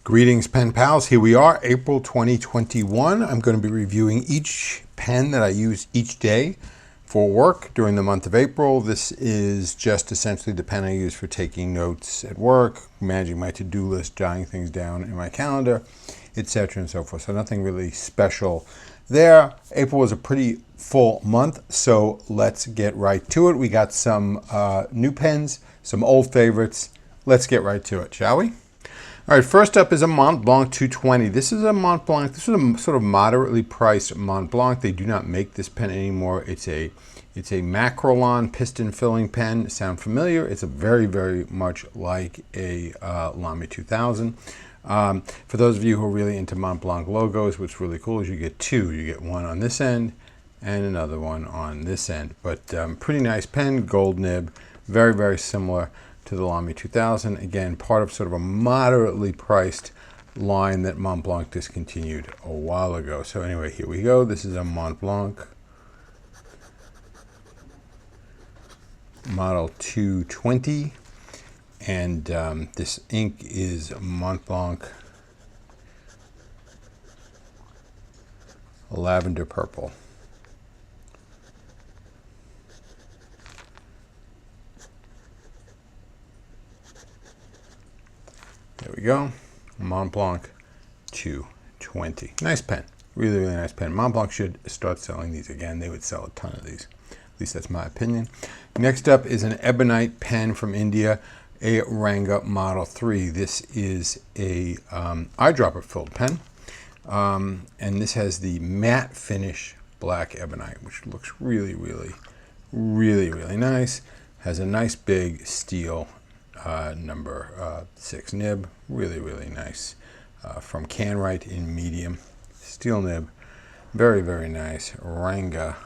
Greetings, pen pals. Here we are, April 2021. I'm going to be reviewing each pen that I use each day for work during the month of April. This is just essentially the pen I use for taking notes at work, managing my to-do list, jotting things down in my calendar, etc. and so forth. So nothing really special there. April was a pretty full month, so let's get right to it. We got some new pens, some old favorites. Let's get right to it, shall we? All right, first up is a Mont Blanc 220. This is a Mont Blanc. This is a sort of moderately priced Mont Blanc. They do not make this pen anymore. It's a Macrolon piston filling pen. Sound familiar? It's a very much like a Lamy 2000. For those of you who are really into Mont Blanc logos, what's really cool is you get two. You get one on this end and another one on this end. But pretty nice pen, gold nib, very similar to the Lamy 2000. Again, part of sort of a moderately priced line that Mont Blanc discontinued a while ago. So anyway, here we go. This is a Mont Blanc model 220. And this ink is Mont Blanc lavender purple. There we go, Mont Blanc 220. Nice pen, really nice pen. Mont Blanc should start selling these again. They would sell a ton of these. At least that's my opinion. Next up is an ebonite pen from India, a Ranga Model 3. This is a eyedropper filled pen. And this has the matte finish black ebonite, which looks really nice. Has a nice big steel number 6 nib, really nice, from Canwright in medium, steel nib, very nice. Ranga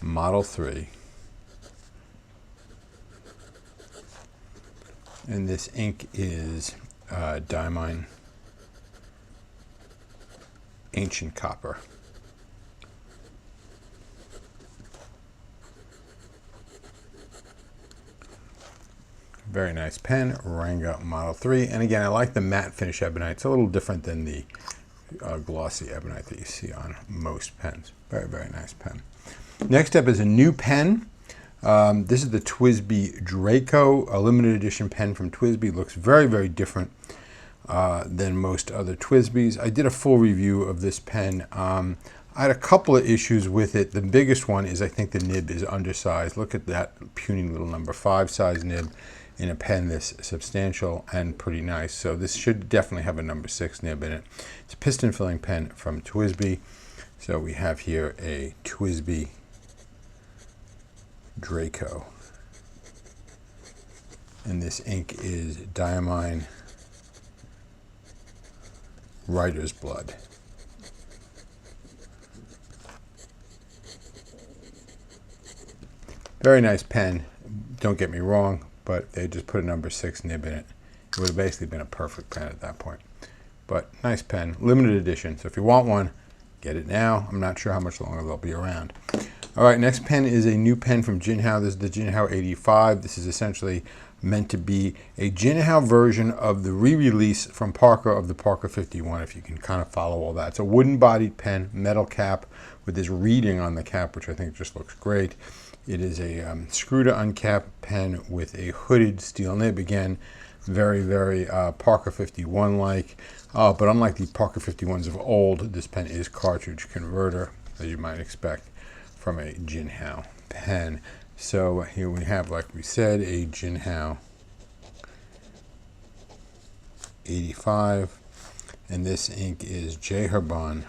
Model 3, and this ink is Diamine Ancient Copper. Very nice pen, Ranga Model 3. And again, I like the matte finish ebonite. It's a little different than the glossy ebonite that you see on most pens. Very nice pen. Next up is a new pen. This is the TWSBI Draco, a limited edition pen from TWSBI. Looks very different than most other TWSBIs. I did a full review of this pen. I had a couple of issues with it. The biggest one is I think the nib is undersized. Look at that puny little number 5 size nib in a pen this substantial and pretty nice. So this should definitely have a number 6 nib in it. It's a piston filling pen from TWSBI. So we have here a TWSBI Draco. And this ink is Diamine Writer's Blood. Very nice pen, don't get me wrong, but they just put a number 6 nib in it. It would have basically been a perfect pen at that point. But nice pen, limited edition. So if you want one, get it now. I'm not sure how much longer they'll be around. All right, next pen is a new pen from Jinhao. This is the Jinhao 85. This is essentially meant to be a Jinhao version of the re-release from Parker of the Parker 51, if you can kind of follow all that. It's a wooden-bodied pen, metal cap, with this reading on the cap, which I think just looks great. It is a screw-to-uncap pen with a hooded steel nib. Again, very Parker 51-like. But unlike the Parker 51s of old, this pen is cartridge converter, as you might expect from a Jinhao pen. So here we have, like we said, a Jinhao 85, and this ink is J. Herbin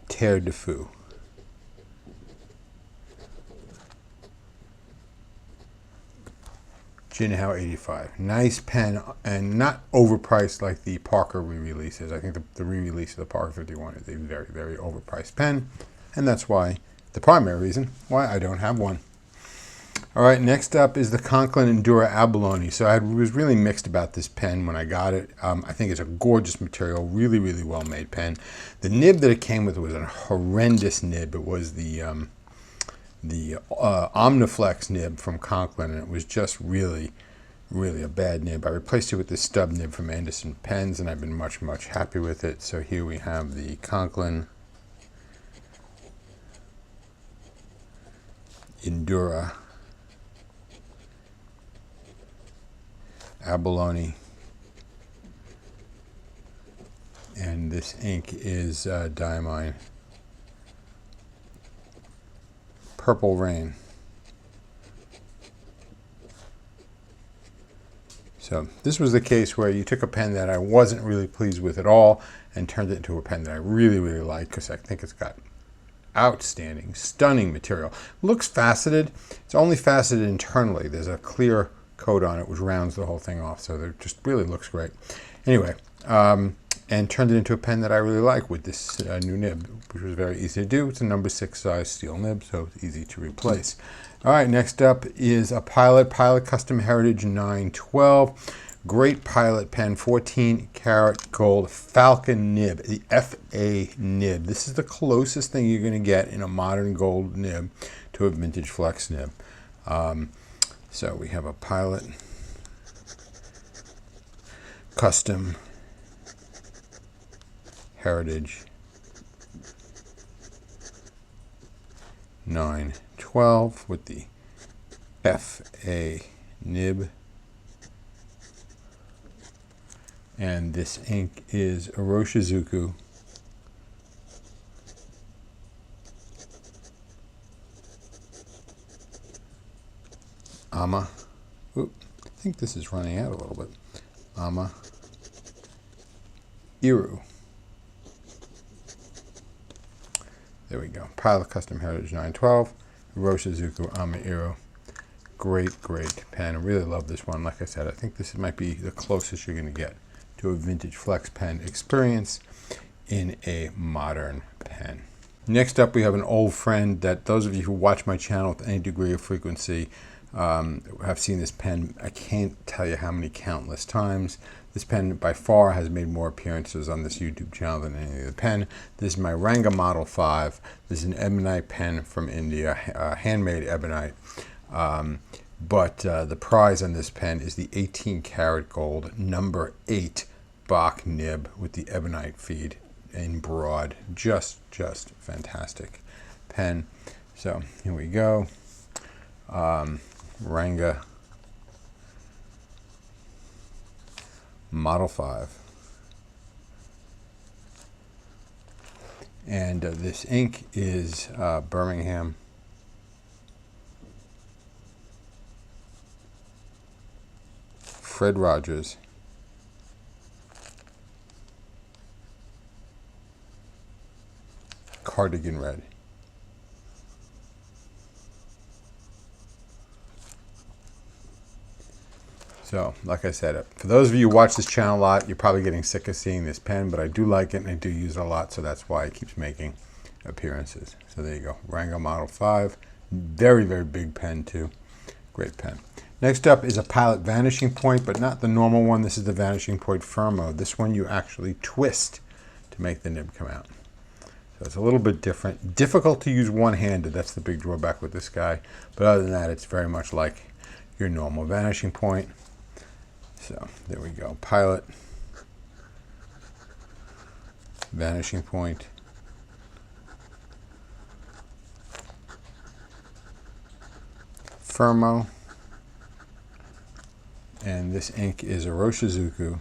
Terre de Fou. Jinhao 85. Nice pen and not overpriced like the Parker re-releases. I think the re-release of the Parker 51 is a very overpriced pen, and that's why, the primary reason why I don't have one. All right, next up is the Conqueror Endura Abalone. So I was really mixed about this pen when I got it. I think it's a gorgeous material, really well made pen. The nib that it came with was a horrendous nib. It was the Omniflex nib from Conqueror, and it was just really really a bad nib. I replaced it with this stub nib from Anderson Pens, and I've been much happy with it. So here we have the Conqueror Endura Abalone, and this ink is Diamine Purple Rain. So this was the case where you took a pen that I wasn't really pleased with at all and turned it into a pen that I really like, because I think it's got outstanding, stunning material. Looks faceted. It's only faceted internally. There's a clear coat on it which rounds the whole thing off, so it just really looks great. Anyway, and turned it into a pen that I really like with this new nib, which was very easy to do. It's a number 6 size steel nib, so it's easy to replace. All right, next up is a Pallet Custom Heritage 912. Great Pilot pen, 14 karat gold Falcon nib, the FA nib. This is the closest thing you're going to get in a modern gold nib to a vintage flex nib. So we have a Pilot Custom Heritage 912 with the FA nib. And this ink is Iroshizuku Ama. Oop, I think this is running out a little bit. Ama Iru. There we go. Pilot Custom Heritage 912, Iroshizuku Ama Iru. Great pen. I really love this one. Like I said, I think this might be the closest you're going to get to a vintage flex pen experience in a modern pen. Next up, we have an old friend that those of you who watch my channel with any degree of frequency have seen this pen. I can't tell you how many countless times. This pen by far has made more appearances on this YouTube channel than any other pen. This is my Ranga Model 5. This is an ebonite pen from India, handmade ebonite. But the prize on this pen is the 18 karat gold number 8 Bach nib with the ebonite feed in broad. Just fantastic pen. So here we go. Ranga Model 5. And this ink is Birmingham Fred Rogers Cardigan Red. So, like I said, for those of you who watch this channel a lot, you're probably getting sick of seeing this pen, but I do like it and I do use it a lot, so that's why it keeps making appearances. So there you go, Ranga Model 5. Very big pen too. Great pen. Next up is a Pallet Vanishing Point, but not the normal one. This is the Vanishing Point Firmo. This one you actually twist to make the nib come out. So it's a little bit different. Difficult to use one-handed. That's the big drawback with this guy. But other than that, it's very much like your normal Vanishing Point. So there we go. Pilot Vanishing Point. Firmo. And this ink is Iroshizuku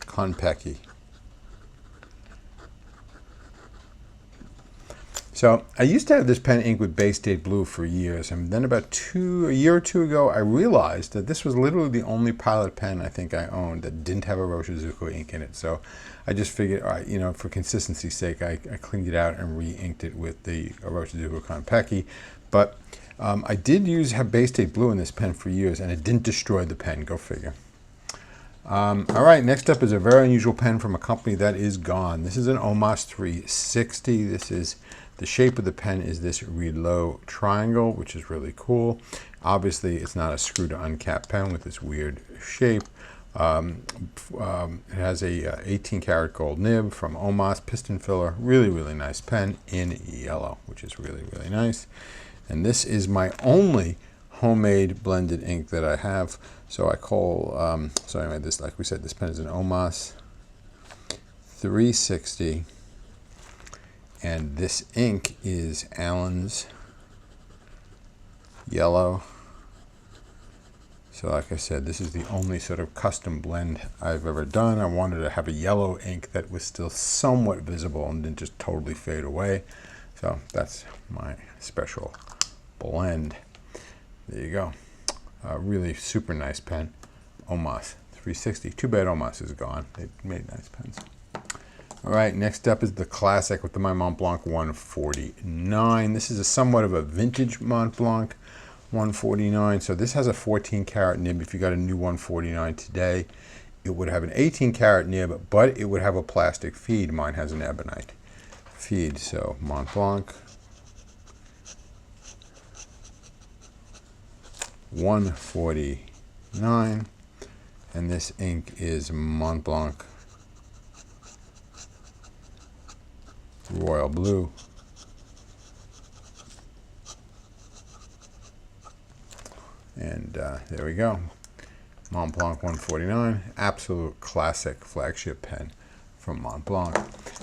Konpeki. So I used to have this pen ink with Bay State Blue for years, and then about a year or two ago, I realized that this was literally the only Pilot pen I think I owned that didn't have Iroshizuku ink in it. So I just figured, all right, you know, for consistency's sake, I cleaned it out and re-inked it with the Iroshizuku Konpeki. But I did have Bay State Blue in this pen for years, and it didn't destroy the pen. Go figure. All right, next up is a very unusual pen from a company that is gone. This is an Opus 360. This is the shape of the pen is this reload triangle, which is really cool. Obviously, it's not a screw to uncap pen with this weird shape. It has a 18 karat gold nib from Opus, piston filler. Really nice pen in yellow, which is really nice. And this is my only homemade blended ink that I have. So I call, so anyway, this, like we said, this pen is an Opus 360. And this ink is Allen's Yellow. So like I said, this is the only sort of custom blend I've ever done. I wanted to have a yellow ink that was still somewhat visible and didn't just totally fade away. So that's my special blend. There you go. Really super nice pen. Opus 360. Too bad Opus is gone. They made nice pens. All right, next up is the classic with the Mont Blanc 149. This is a somewhat of a vintage Mont Blanc 149. So this has a 14 karat nib. If you got a new 149 today, it would have an 18 karat nib, but it would have a plastic feed. Mine has an ebonite feed. So Mont Blanc 149, and this ink is Mont Blanc Royal Blue. And there we go. Mont Blanc 149, absolute classic flagship pen from Mont Blanc.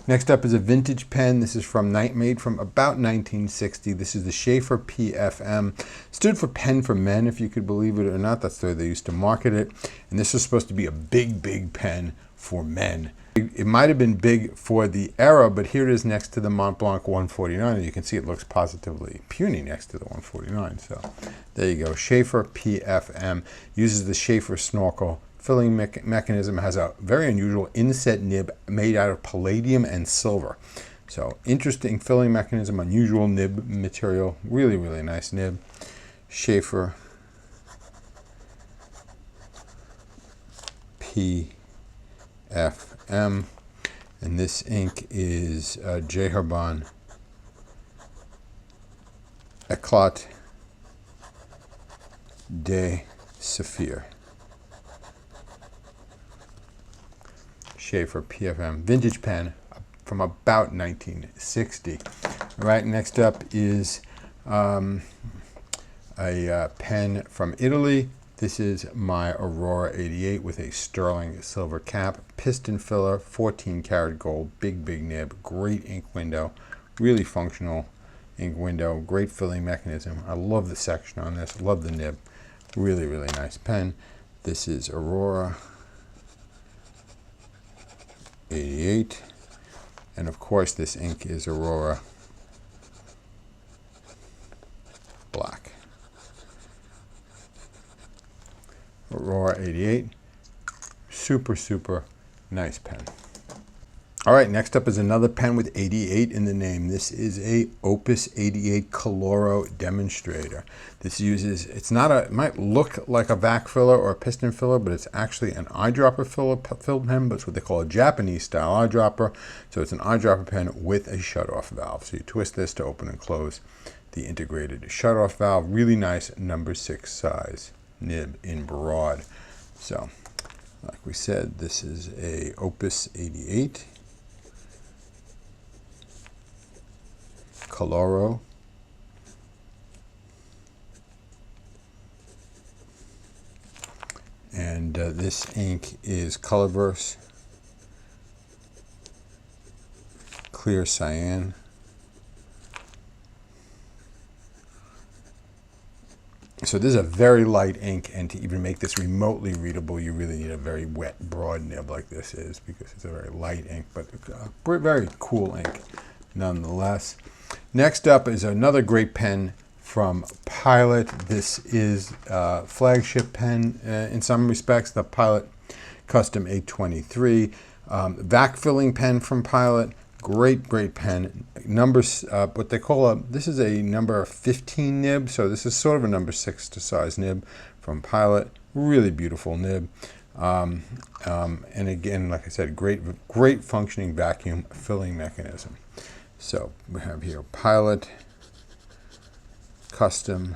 Next up is a vintage pen. This is from made from about 1960. This is the Sheaffer PFM. Stood for Pen for Men, if you could believe it or not. That's the way they used to market it. And this was supposed to be a big, big pen for men. It might have been big for the era, but here it is next to the Mont Blanc 149, and you can see it looks positively puny next to the 149. So there you go. Sheaffer PFM uses the Sheaffer snorkel filling mechanism. Has a very unusual inset nib made out of palladium and silver. So interesting filling mechanism, unusual nib material, really, really nice nib. Sheaffer PFM, and this ink is Jeherbon Eclat de Saphir. Sheaffer PFM, vintage pen from about 1960. All right, next up is a pen from Italy. This is my Aurora 88 with a sterling silver cap, piston filler, 14 karat gold, big, big nib, great ink window, really functional ink window, great filling mechanism. I love the section on this, love the nib. Really, really nice pen. This is Aurora 88. And of course, this ink is Aurora Black. Aurora 88, super, super nice pen. All right, next up is another pen with 88 in the name. This is a Opus 88 Coloro demonstrator. This uses, it might look like a vac filler or a piston filler, but it's actually an eyedropper filled pen, but it's what they call a Japanese style eyedropper. So it's an eyedropper pen with a shutoff valve. So you twist this to open and close the integrated shutoff valve. Really nice number 6 size nib in broad. So like we said, this is a Opus 88 Coloro. And this ink is Colorverse Clear Cyan. So this is a very light ink, and to even make this remotely readable, you really need a very wet, broad nib like this is, because it's a very light ink, but very cool ink nonetheless. Next up is another great pen from Pallet. This is a flagship pen in some respects, the Pallet Custom 823. Vac filling pen from Pallet. Great, great pen. Numbers, what they call this is a number 15 nib, so this is sort of a number 6 to size nib from Pallet. Really beautiful nib. And again, like I said, great functioning vacuum filling mechanism. So we have here Pallet Custom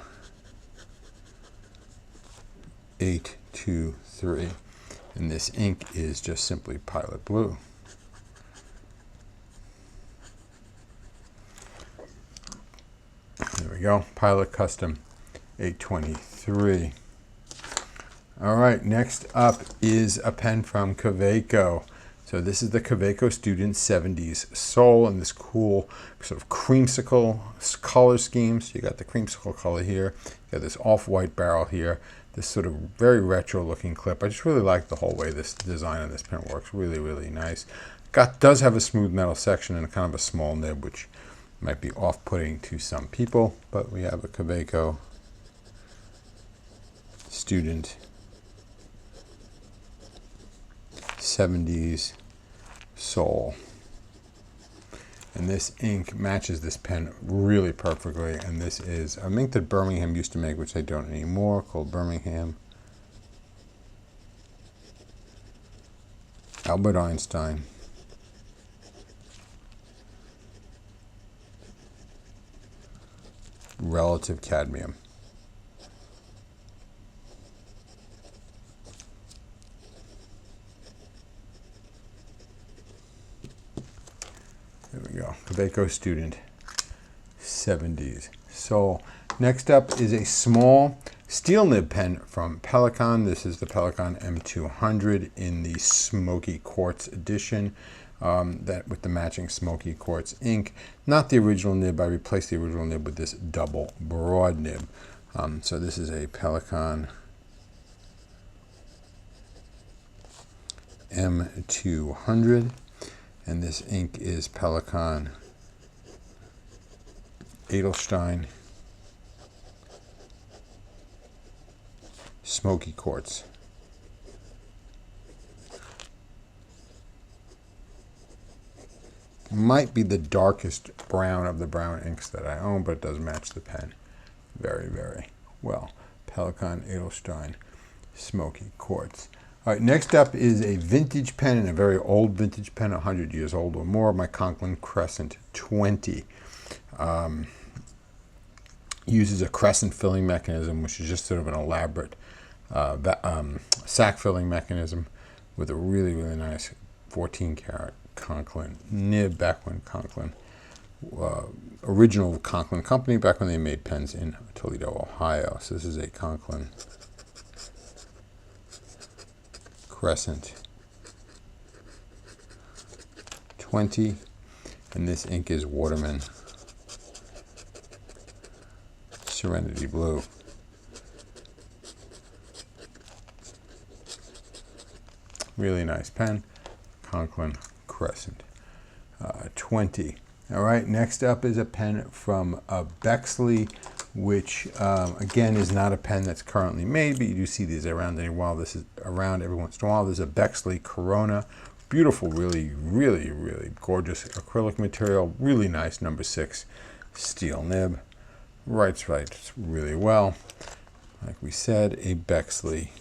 823, and this ink is just simply Pallet Blue. There we we go, Pilot Custom 823. All right, next up is a pen from Kaweco. So this is the Kaweco Student 70s Soul in this cool sort of creamsicle color scheme. So you got the creamsicle color here, you got this off-white barrel here, this sort of very retro looking clip. I just really like the whole way this design of this pen works. Really, really nice. Does have a smooth metal section and kind of a small nib, which might be off-putting to some people, but we have a Kaweco Student 70s Soul, and this ink matches this pen really perfectly. And this is an ink that Birmingham used to make, which they don't anymore, called Birmingham Albert Einstein Relative Cadmium. There we go, Kaweco Student 70s Soul. Next up is a small steel nib pen from Pelican. This is the Pelican M200 in the Smoky Quartz edition, that with the matching Smoky Quartz ink. Not the original nib, I replaced the original nib with this double broad nib. So this is a Pelican M200. And this ink is Pelican Edelstein Smoky Quartz. Might be the darkest brown of the brown inks that I own, but it does match the pen very, very well. Pelican Edelstein Smoky Quartz. All right, next up is a vintage pen, and a very old vintage pen, 100 years old or more, my Conqueror Crescent 20. Uses a crescent filling mechanism, which is just sort of an elaborate sac filling mechanism with a really, really nice 14 karat Conqueror nib, back when Conqueror, original Conqueror company, back when they made pens in Toledo, Ohio. So this is a Conqueror Crescent 20, and this ink is Waterman Serenity Blue. Really nice pen, Conqueror Crescent 20. All right, next up is a pen from Bexley, which again is not a pen that's currently made, but you do see these around every while. This is around every once in a while. There's a Bexley Corona, beautiful, really, really, really gorgeous acrylic material, really nice number 6 steel nib. Writes really well. Like we said, a Bexley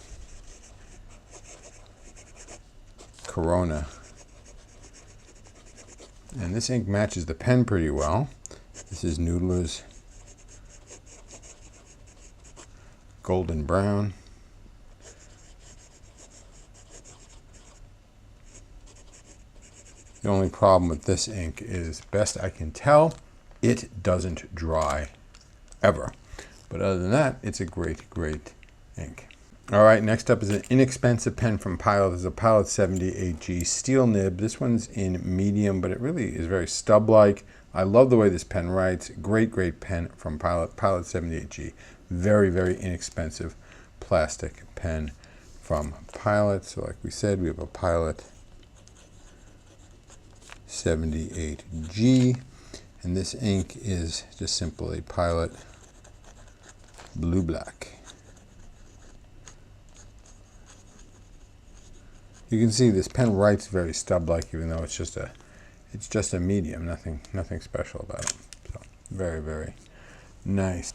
Corona. And this ink matches the pen pretty well. This is Noodler's Golden Brown. The only problem with this ink is, best I can tell, it doesn't dry ever. But other than that, it's a great, great ink. All right, next up is an inexpensive pen from Pilot. This is a Pallet 78G steel nib. This one's in medium, but it really is very stub-like. I love the way this pen writes. Great, great pen from Pilot 78G. Very, very inexpensive plastic pen from Pilot. So like we said, we have a Pilot 78G, and this ink is just simply Pilot Blue Black. You can see this pen writes very stub-like, even though it's just a medium, nothing special about it. So very, very nice.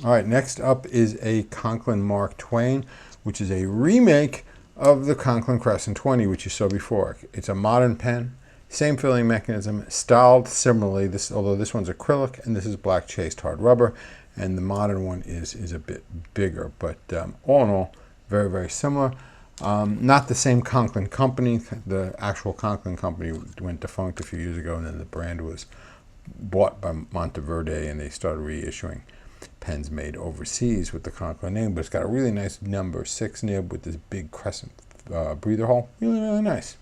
All right, next up is a Conqueror Mark Twain, which is a remake of the Conqueror Crescent 20, which you saw before. It's a modern pen, same filling mechanism, styled similarly. Although this one's acrylic and this is black chased hard rubber, and the modern one is a bit bigger. But all in all, very, very similar. Not the same Conqueror company. The actual Conqueror company went defunct a few years ago, and then the brand was bought by Monteverde, and they started reissuing pens made overseas with the Conqueror name, but it's got a really nice number 6 nib with this big crescent breather hole. Really, really nice.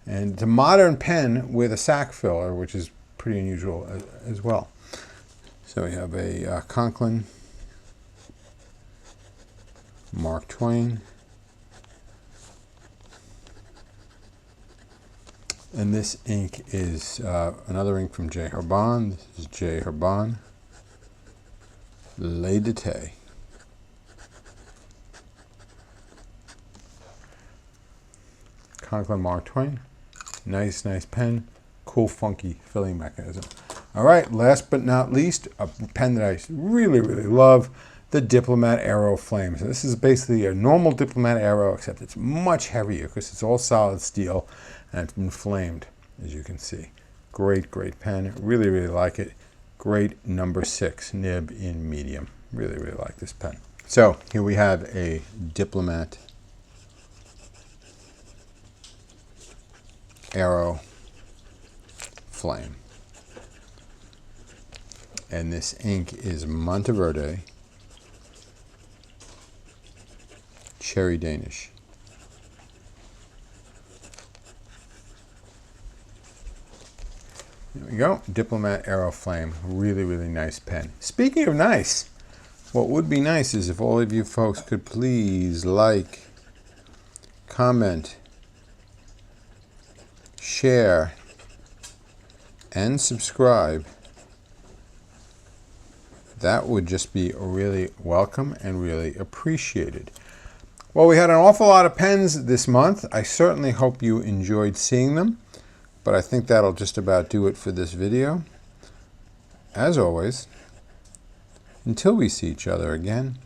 And it's a modern pen with a sack filler, which is pretty unusual as well. So we have a Conqueror Mark Twain. And this ink is another ink from J. Herbin. This is J. Herbin Le Détail. Conqueror Mark Twain. Nice, nice pen. Cool, funky filling mechanism. All right, last but not least, a pen that I really, really love, the Diplomat Aero Flame. So this is basically a normal Diplomat Aero, except it's much heavier because it's all solid steel and it's been flamed, as you can see. Great, great pen. Really, really like it. Great number 6 nib in medium. Really, really like this pen. So here we have a Diplomat Aero Flame. And this ink is Monteverde Cherry Danish. There we go. Diplomat Aero Flame. Really, really nice pen. Speaking of nice, what would be nice is if all of you folks could please like, comment, share, and subscribe. That would just be really welcome and really appreciated. Well, we had an awful lot of pens this month. I certainly hope you enjoyed seeing them, but I think that'll just about do it for this video. As always, until we see each other again,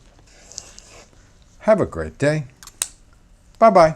have a great day. Bye-bye.